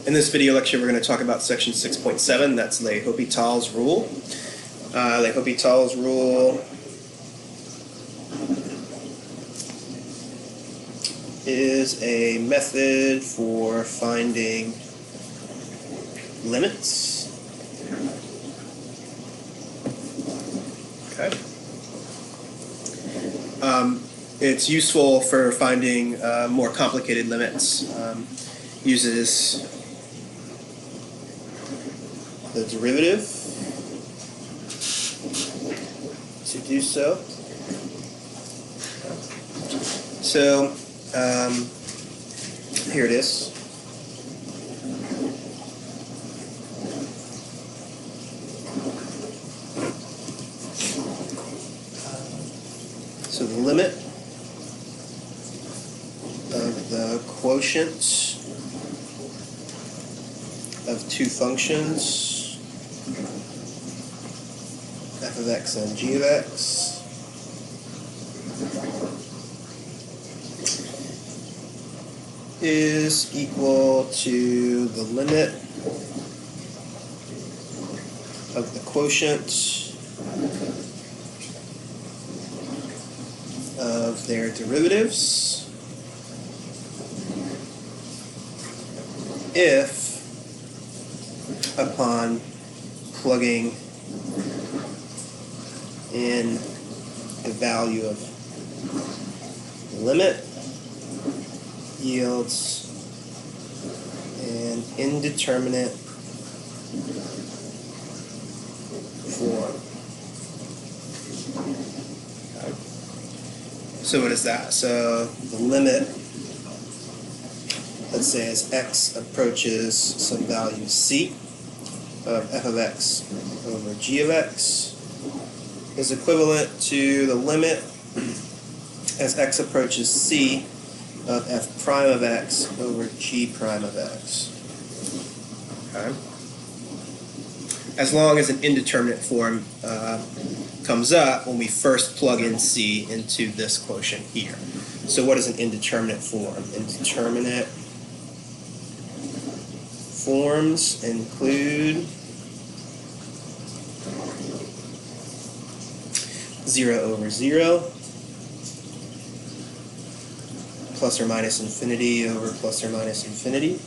In this video lecture, we're going to talk about section 6.7. That's L'Hopital's rule. L'Hopital's rule is a method for finding limits. Okay. It's useful for finding more complicated limits. Uses the derivative to do so. So here it is. So the limit of the quotient of two functions, f of x and g of x, is equal to the limit of the quotient of their derivatives if, upon plugging in the value of the limit, yields an indeterminate form. Okay. So what is that? So the limit, let's say as x approaches some value c of f of x over g of x, is equivalent to the limit as x approaches c of f prime of x over g prime of x. Okay. As long as an indeterminate form comes up when we first plug in c into this quotient here. So what is an indeterminate form? Indeterminate forms include 0 over 0, plus or minus infinity over plus or minus infinity,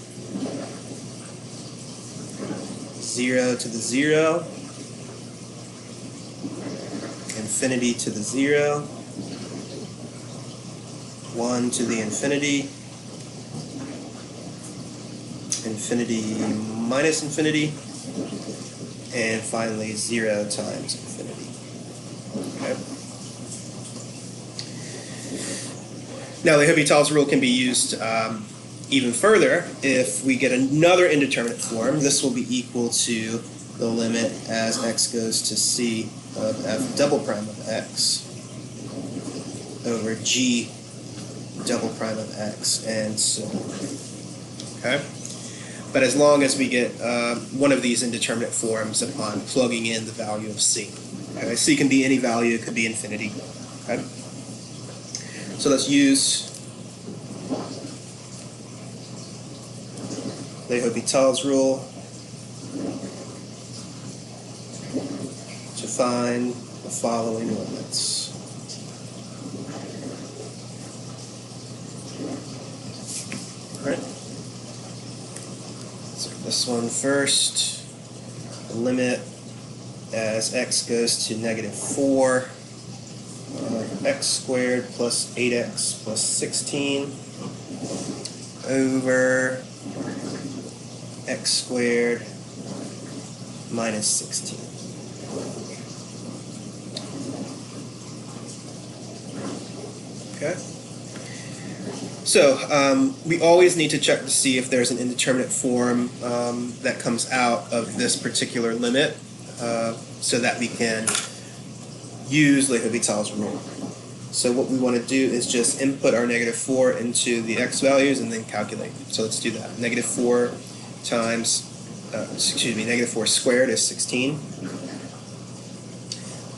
0 to the 0, infinity to the 0, 1 to the infinity, infinity minus infinity, and finally 0 times infinity. Okay. Now, L'Hopital's rule can be used even further. If we get another indeterminate form, this will be equal to the limit as x goes to c of f double prime of x over g double prime of x, and so on. Okay? But as long as we get one of these indeterminate forms upon plugging in the value of c. Okay? C can be any value, it could be infinity. Okay? So let's use L'Hopital's rule to find the following limits. All right. So this one first, the limit as x goes to -4 x squared plus 8x plus 16 over x squared minus 16. Okay? So we always need to check to see if there's an indeterminate form that comes out of this particular limit so that we can use L'Hopital's rule. So what we want to do is just input our -4 into the x values and then calculate. So let's do that. -4 times, -4 squared is 16,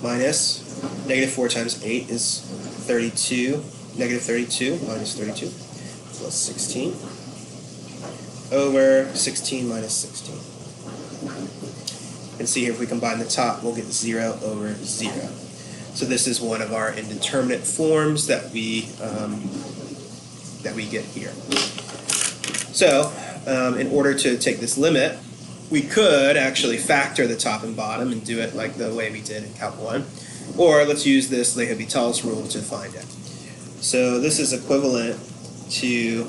minus -4 times 8 is 32, -32 minus 32 plus 16, over 16 minus 16. And see here, if we combine the top, we'll get 0 over 0. So this is one of our indeterminate forms that we get here. So in order to take this limit, we could actually factor the top and bottom and do it like the way we did in Calc 1. Or let's use this L'Hopital's rule to find it. So this is equivalent to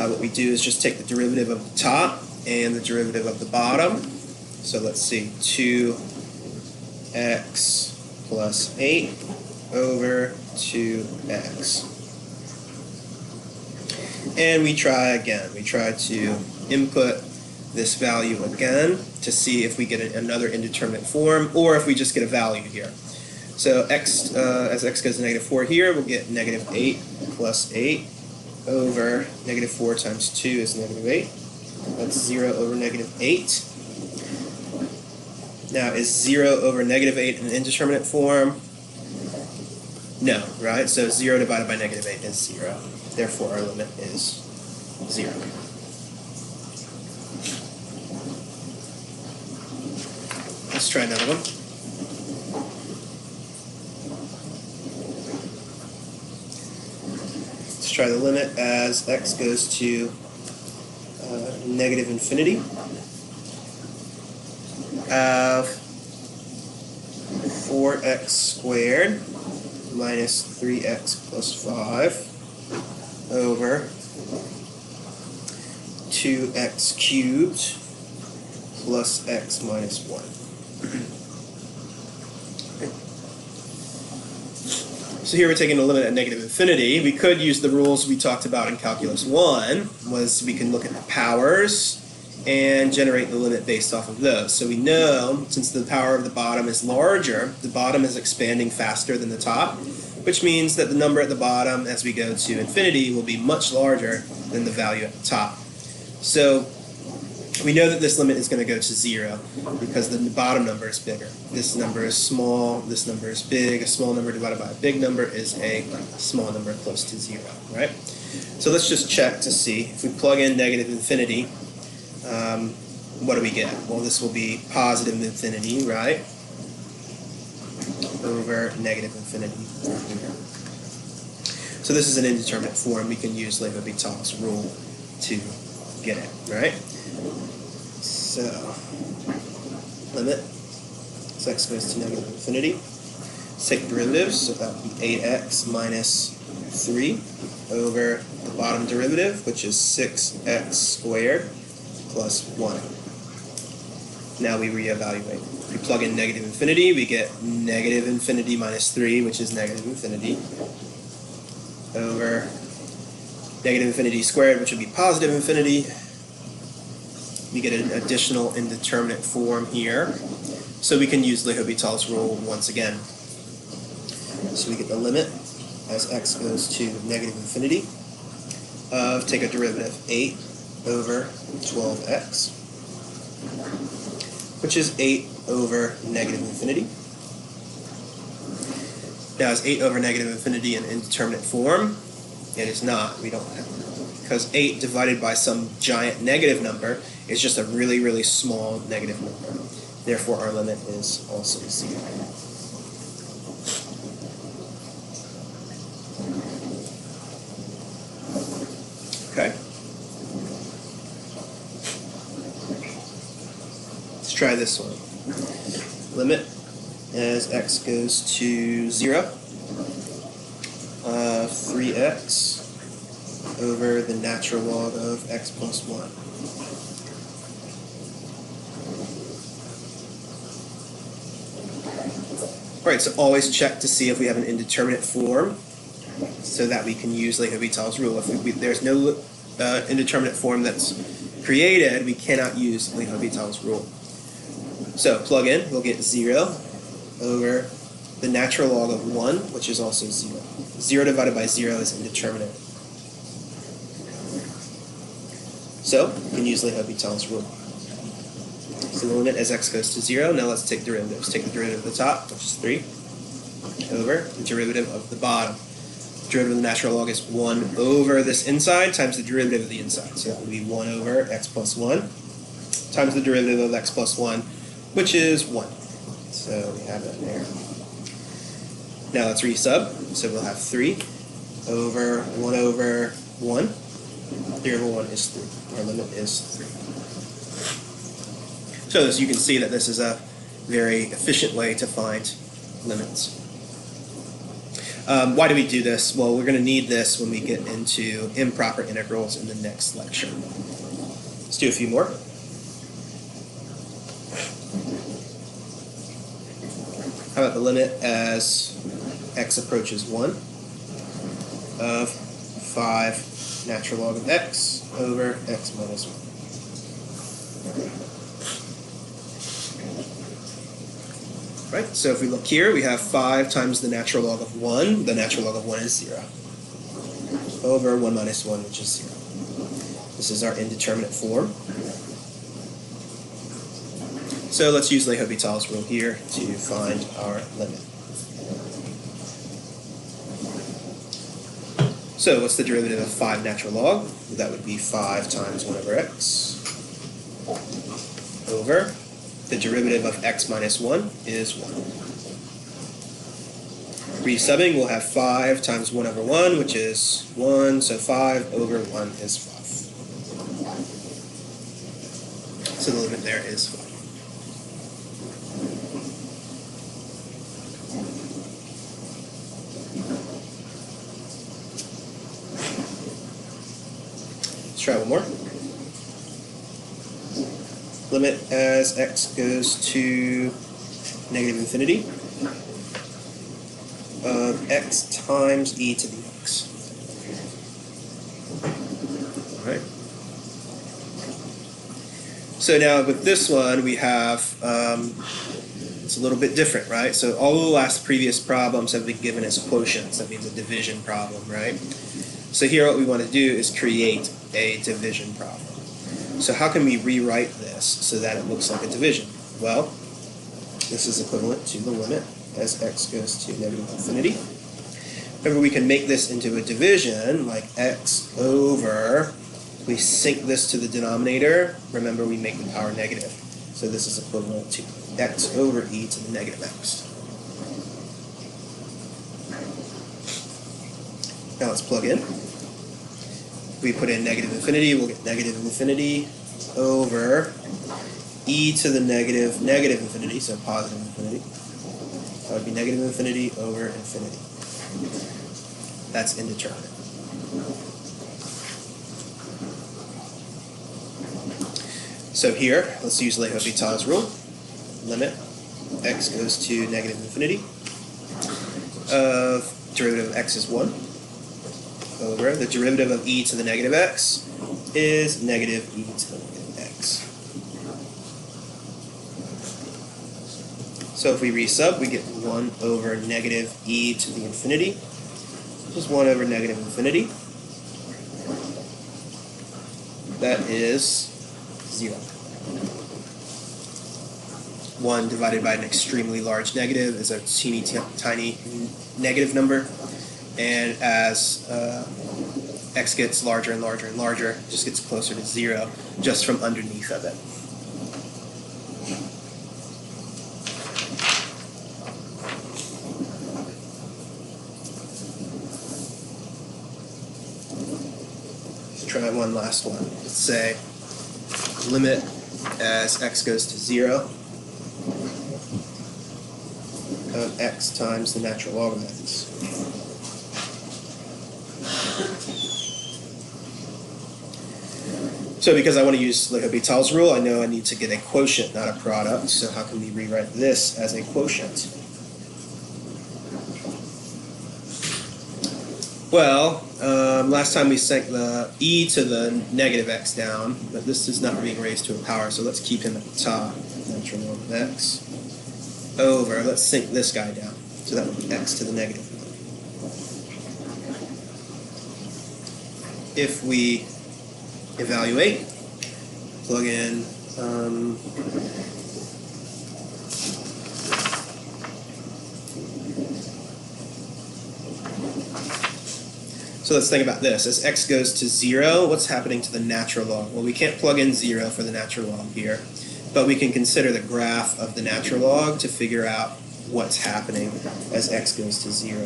what we do is just take the derivative of the top and the derivative of the bottom. So let's see, 2x plus 8 over 2x. And we try again. We try to input this value again to see if we get another indeterminate form or if we just get a value here. So x, as x goes to -4 here, we'll get -8 plus 8 over -4 times 2 is -8. That's 0 over -8. Now, is 0 over -8 an indeterminate form? No, right? So 0 divided by -8 is 0. Therefore, our limit is 0. Let's try another one. Let's try the limit as x goes to -infinity of 4x squared minus 3x plus 5 over 2x cubed plus x minus 1. So here we're taking the limit at -infinity. We could use the rules we talked about in Calculus 1, was we can look at the powers and generate the limit based off of those. So we know, since the power of the bottom is larger, the bottom is expanding faster than the top, which means that the number at the bottom as we go to infinity will be much larger than the value at the top. So we know that this limit is going to go to 0 because the bottom number is bigger. This number is small, this number is big. A small number divided by a big number is a small number close to 0, right? So let's just check to see. If we plug in -infinity, what do we get? Well, this will be positive infinity, right? Over -infinity here. So this is an indeterminate form. We can use L'Hopital's rule to get it, right? So, limit as x goes to -infinity. Let's take derivatives, so that would be 8x minus 3 over the bottom derivative, which is 6x squared plus 1. Now we reevaluate. If we plug in -infinity, we get -infinity minus 3, which is -infinity, over -infinity squared, which would be positive infinity. We get an additional indeterminate form here. So we can use L'Hopital's rule once again. So we get the limit as x goes to -infinity of, take a derivative, 8 over 12x, which is 8 over -infinity. Now, is 8 over -infinity an indeterminate form? It is not. We don't have, because 8 divided by some giant negative number is just a really, really small negative number. Therefore, our limit is also 0. Okay. Let's try this one. Limit as x goes to 0 of 3x over the natural log of x plus 1. Alright, so always check to see if we have an indeterminate form so that we can use L'Hopital's rule. If there's no indeterminate form that's created, we cannot use L'Hopital's rule. So plug in, we'll get 0 over the natural log of 1, which is also 0. 0 divided by 0 is indeterminate. So we can use L'Hopital's rule. So the limit as x goes to 0. Now let's take derivatives. Take the derivative of the top, which is 3, over the derivative of the bottom. Derivative of the natural log is 1 over this inside times the derivative of the inside. So that would be 1 over x plus 1 times the derivative of x plus 1, which is 1. So we have that there. Now let's resub. So we'll have 3 over 1 over 1. Derivative of 1 is 3. Our limit is 3. So as you can see that this is a very efficient way to find limits. Why do we do this? Well, we're going to need this when we get into improper integrals in the next lecture. Let's do a few more. How about the limit as x approaches 1 of 5 natural log of x over x minus 1. Right, so if we look here, we have 5 times the natural log of 1. The natural log of 1 is 0. Over 1 minus 1, which is 0. This is our indeterminate form. So let's use L'Hopital's rule here to find our limit. So what's the derivative of 5 natural log? That would be 5 times 1 over x over the derivative of x minus 1 is 1. Resubbing, we'll have 5 times 1 over 1, which is 1, so 5 over 1 is 5. So the limit there is 5. Let's try one more. Limit as x goes to negative infinity of x times e to the x. All right. So now with this one, we have, it's a little bit different, right? So all the last previous problems have been given as quotients. That means a division problem, right? So here what we want to do is create a division problem. So how can we rewrite this so that it looks like a division? Well, this is equivalent to the limit as x goes to negative infinity. Remember, we can make this into a division, like x over, we sink this to the denominator. Remember, we make the power negative. So this is equivalent to x over e to the negative x. Now let's plug in. If we put in negative infinity, we'll get negative infinity over e to the negative infinity, so positive infinity. That would be negative infinity over infinity. That's indeterminate. So here, let's use L'Hopital's rule. Limit x goes to negative infinity of derivative of x is 1 over the derivative of e to the negative x is negative e to the negative x. So if we resub, we get 1 over negative e to the infinity, which is 1 over negative infinity. That is 0. 1 divided by an extremely large negative is a teeny tiny negative number. And as x gets larger and larger and larger, it just gets closer to 0 just from underneath of it. Let's try one last one. Let's say limit as x goes to 0 of x times the natural log of x. So because I want to use L'Hopital's rule, I know I need to get a quotient, not a product. So how can we rewrite this as a quotient? Well, last time we sank the e to the negative x down, but this is not being raised to a power, so let's keep him at the top. Natural log of x over, let's sink this guy down. So that would be x to the negative 1. If we evaluate, plug in So let's think about this. As x goes to 0, what's happening to the natural log? Well, we can't plug in 0 for the natural log here, but we can consider the graph of the natural log to figure out what's happening as x goes to 0.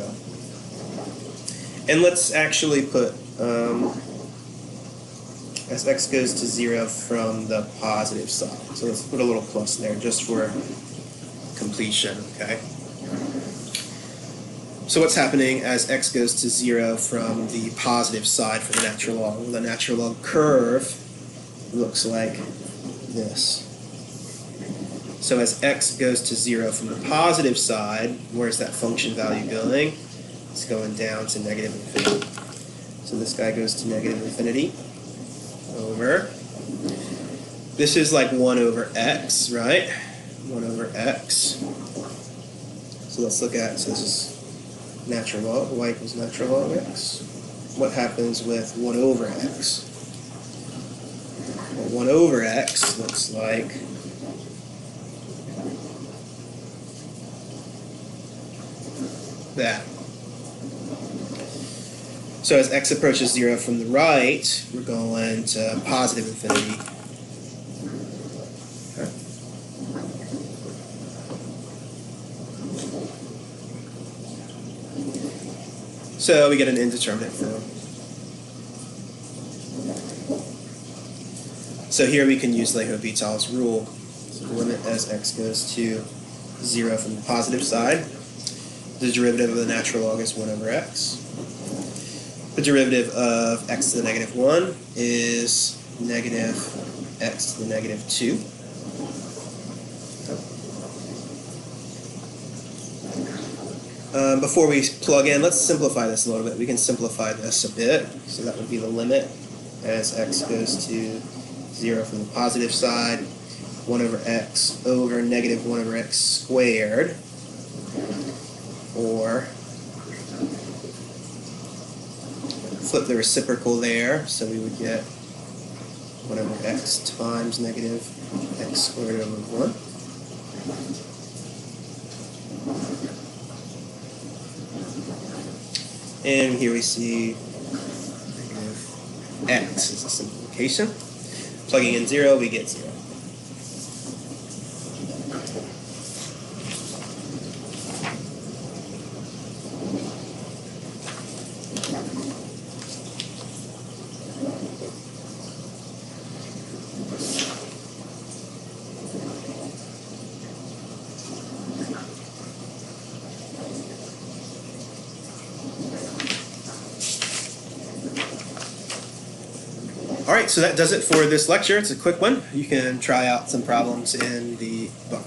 And let's actually put as x goes to 0 from the positive side. So let's put a little plus there just for completion, okay? So what's happening as x goes to 0 from the positive side for the natural log? Well, the natural log curve looks like this. So as x goes to 0 from the positive side, where's that function value going? It's going down to negative infinity. So this guy goes to negative infinity over. This is like 1 over x, right? 1 over x. So let's look at, so this is natural log, y equals natural log x. What happens with 1 over x? Well, 1 over x looks like that. So as x approaches 0 from the right, we're going to positive infinity. Okay. So we get an indeterminate form. So here we can use L'Hopital's rule. So the limit as x goes to 0 from the positive side. The derivative of the natural log is 1 over x. The derivative of x to the negative 1 is negative x to the negative 2. Before we plug in, let's simplify this a little bit. We can simplify this a bit. So that would be the limit as x goes to 0 from the positive side, 1 over x over negative 1 over x squared, or flip the reciprocal there, so we would get 1 over x times negative x squared over 1. And here we see negative x is a simplification. Plugging in 0, we get 0. Alright, so that does it for this lecture. It's a quick one. You can try out some problems in the book.